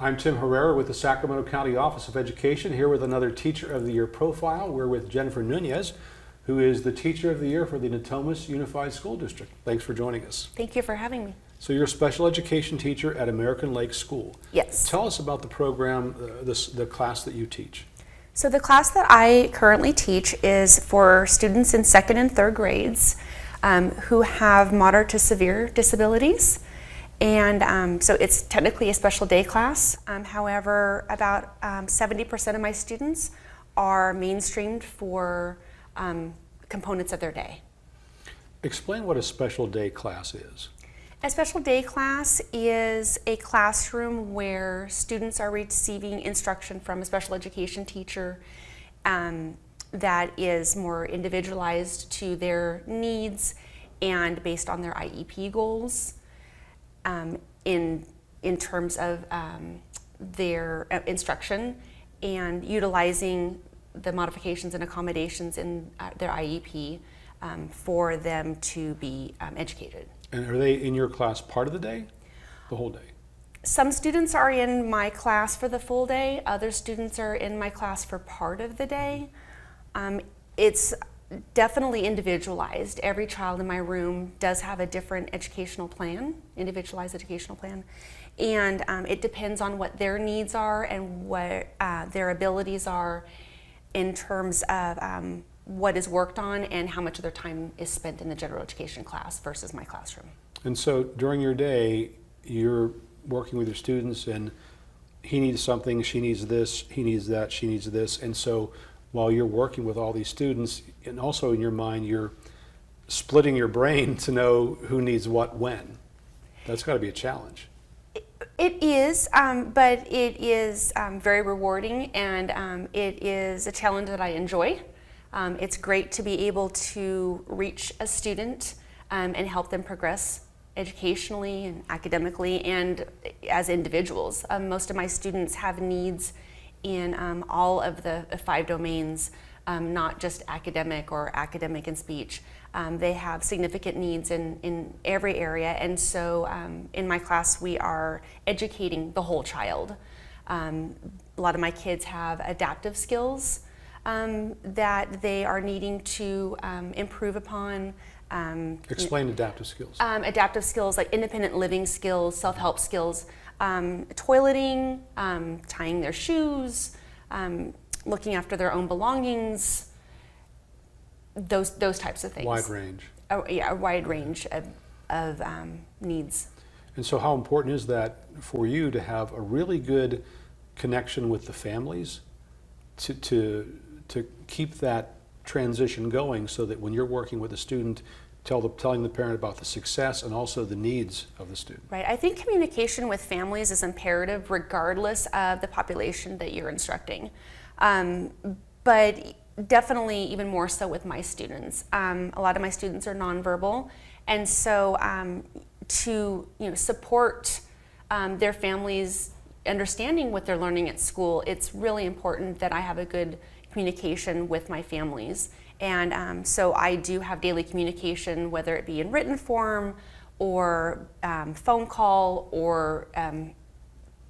I'm Tim Herrera with the Sacramento County Office of Education, here with another Teacher of the Year profile. We're with Jennifer Nunes, who is the Teacher of the Year for the Natomas Unified School District. Thanks for joining us. Thank you for having me. So you're a special education teacher at American Lake School. Yes. Tell us about the program, the class that you teach. So the class that I currently teach is for students in second and third grades who have moderate to severe disabilities. And so it's technically a special day class. However, about 70% of my students are mainstreamed for components of their day. Explain what a special day class is. A special day class is a classroom where students are receiving instruction from a special education teacher that is more individualized to their needs and based on their IEP goals. In terms of their instruction and utilizing the modifications and accommodations in their IEP for them to be educated. And are they in your class part of the day, the whole day? Some students are in my class for the full day. Other students are in my class for part of the day. It's definitely individualized. Every child in my room does have a different educational plan, individualized educational plan, and it depends on what their needs are and what their abilities are in terms of what is worked on and how much of their time is spent in the general education class versus my classroom. And so during your day, you're working with your students and he needs something, she needs this, he needs that, she needs this, and so while you're working with all these students, and also in your mind, you're splitting your brain to know who needs what when. That's got to be a challenge. It is, but it is very rewarding, and it is a challenge that I enjoy. It's great to be able to reach a student and help them progress educationally and academically and as individuals. Most of my students have needs in all of the 5 domains, not just academic or academic and speech. They have significant needs in every area, and so in my class we are educating the whole child. A lot of my kids have adaptive skills that they are needing to improve upon. Explain adaptive skills. Adaptive skills like independent living skills, self-help skills, toileting, tying their shoes, looking after their own belongings, those types of things. Wide range. Oh, yeah, a wide range of needs. And so how important is that for you to have a really good connection with the families to keep that transition going so that when you're working with a student, telling the parent about the success and also the needs of the student? Right. I think communication with families is imperative regardless of the population that you're instructing. But definitely even more so with my students. A lot of my students are nonverbal, and so to support their families understanding what they're learning at school, it's really important that I have a good communication with my families. And so I do have daily communication, whether it be in written form or phone call or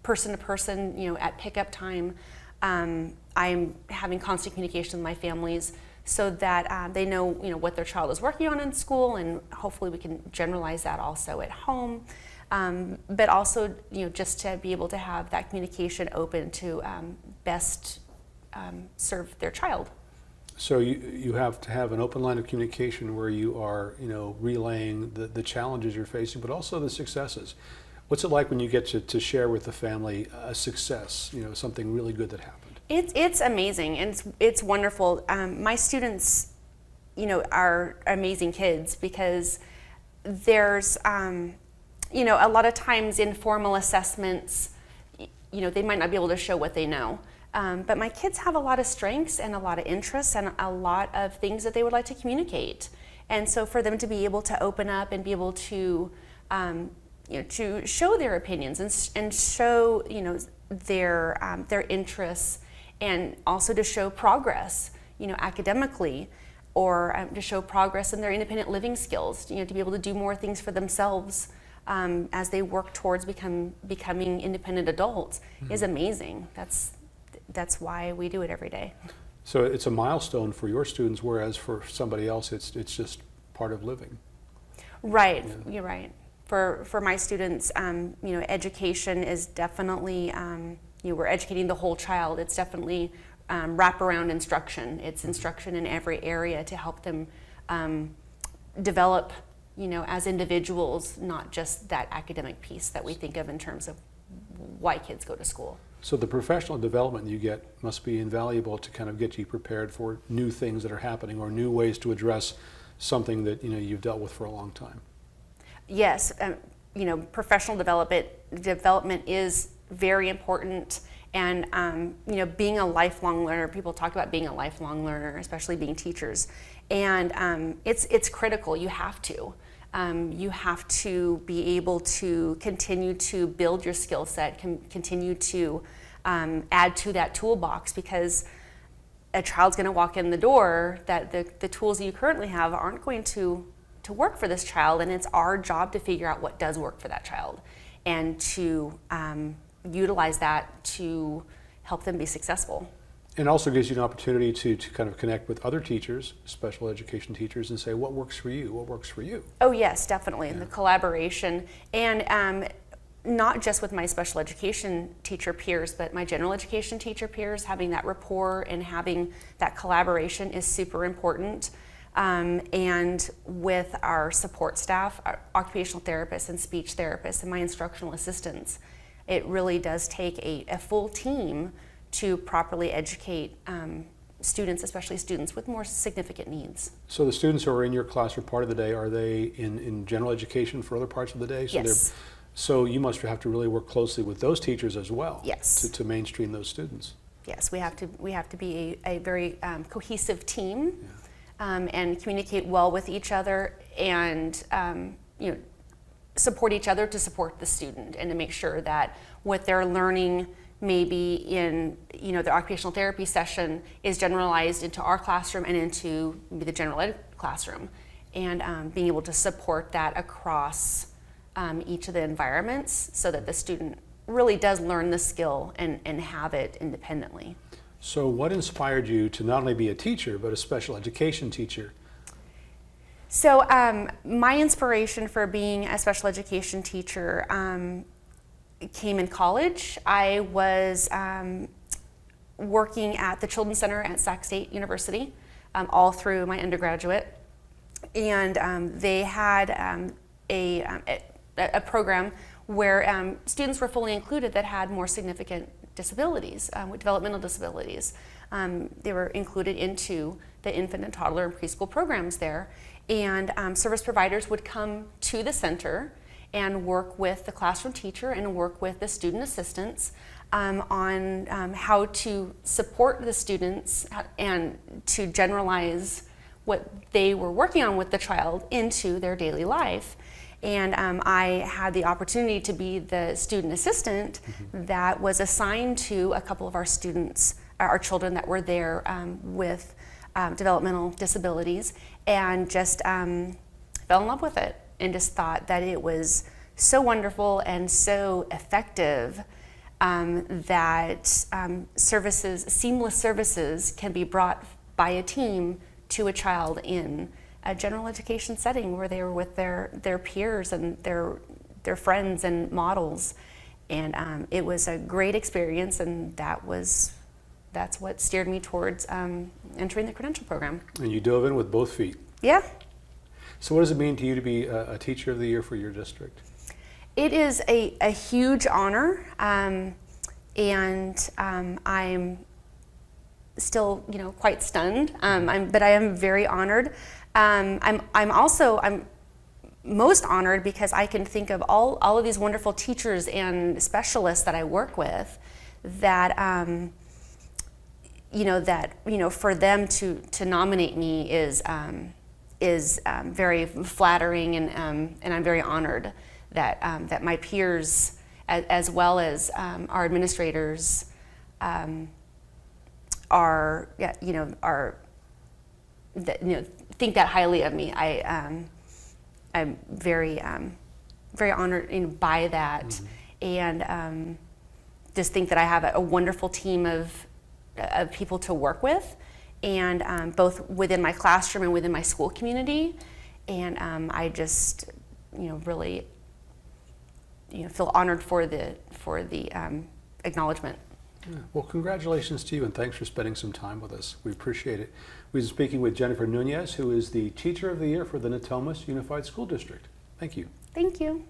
person to person, at pickup time. I'm having constant communication with my families so that they know, what their child is working on in school, and hopefully we can generalize that also at home. But also, just to be able to have that communication open to best serve their child. So you have to have an open line of communication where you are, relaying the challenges you're facing, but also the successes. What's it like when you get to share with the family a success, something really good that happened? It's amazing, and it's wonderful. My students, are amazing kids because there's, a lot of times in formal assessments, they might not be able to show what they know. But my kids have a lot of strengths and a lot of interests and a lot of things that they would like to communicate. And so for them to be able to open up and be able to, to show their opinions and show, their interests, and also to show progress, academically, or to show progress in their independent living skills, to be able to do more things for themselves as they work towards becoming independent adults is amazing. That's why we do it every day. So it's a milestone for your students, whereas for somebody else, it's just part of living. Right, Yeah. you're right. For my students, education is definitely, we're educating the whole child. It's definitely wraparound instruction. It's instruction in every area to help them develop, as individuals, not just that academic piece that we think of in terms of why kids go to school. So the professional development you get must be invaluable to kind of get you prepared for new things that are happening or new ways to address something that you've dealt with for a long time. Yes, professional development is very important, and being a lifelong learner. People talk about being a lifelong learner, especially being teachers, and it's critical. You have to. You have to be able to continue to build your skill set, continue to add to that toolbox, because a child's going to walk in the door that the tools that you currently have aren't going to work for this child, and it's our job to figure out what does work for that child and to utilize that to help them be successful. And also gives you an opportunity to kind of connect with other teachers, special education teachers, and say, what works for you? What works for you? Oh yes, definitely. And the collaboration, and not just with my special education teacher peers, but my general education teacher peers, having that rapport and having that collaboration is super important. And with our support staff, our occupational therapists and speech therapists and my instructional assistants, it really does take a full team to properly educate students, especially students with more significant needs. So the students who are in your classroom part of the day, are they in general education for other parts of the day? So Yes. So you must have to really work closely with those teachers as well. Yes. To mainstream those students. Yes, we have to be a very cohesive team, and communicate well with each other, and support each other to support the student, and to make sure that what they're learning maybe in the occupational therapy session is generalized into our classroom and into maybe the general ed classroom, and being able to support that across each of the environments so that the student really does learn the skill and have it independently. So what inspired you to not only be a teacher, but a special education teacher? So my inspiration for being a special education teacher came in college. I was working at the Children's Center at Sac State University all through my undergraduate, and they had a program where students were fully included that had more significant disabilities, with developmental disabilities. They were included into the infant and toddler and preschool programs there, and service providers would come to the center and work with the classroom teacher and work with the student assistants on how to support the students and to generalize what they were working on with the child into their daily life. And I had the opportunity to be the student assistant that was assigned to a couple of our students, our children that were there with developmental disabilities, and just fell in love with it, and just thought that it was so wonderful and so effective that seamless services can be brought by a team to a child in a general education setting where they were with their peers and their friends and models, and it was a great experience, and that's what steered me towards entering the credential program. And you dove in with both feet. Yeah. So what does it mean to you to be a Teacher of the Year for your district? It is a huge honor, and I'm still quite stunned, but I am very honored. I'm most honored because I can think of all of these wonderful teachers and specialists that I work with that for them to nominate me is very flattering, and I'm very honored that my peers as well as our administrators think that highly of me. I'm very very honored by that, and just think that I have a wonderful team of people to work with, and both within my classroom and within my school community, and I just really feel honored for the acknowledgement. Yeah. Well, congratulations to you, and thanks for spending some time with us. We appreciate it. We've been speaking with Jennifer Nunes, who is the Teacher of the Year for the Natomas Unified School District. Thank you. Thank you.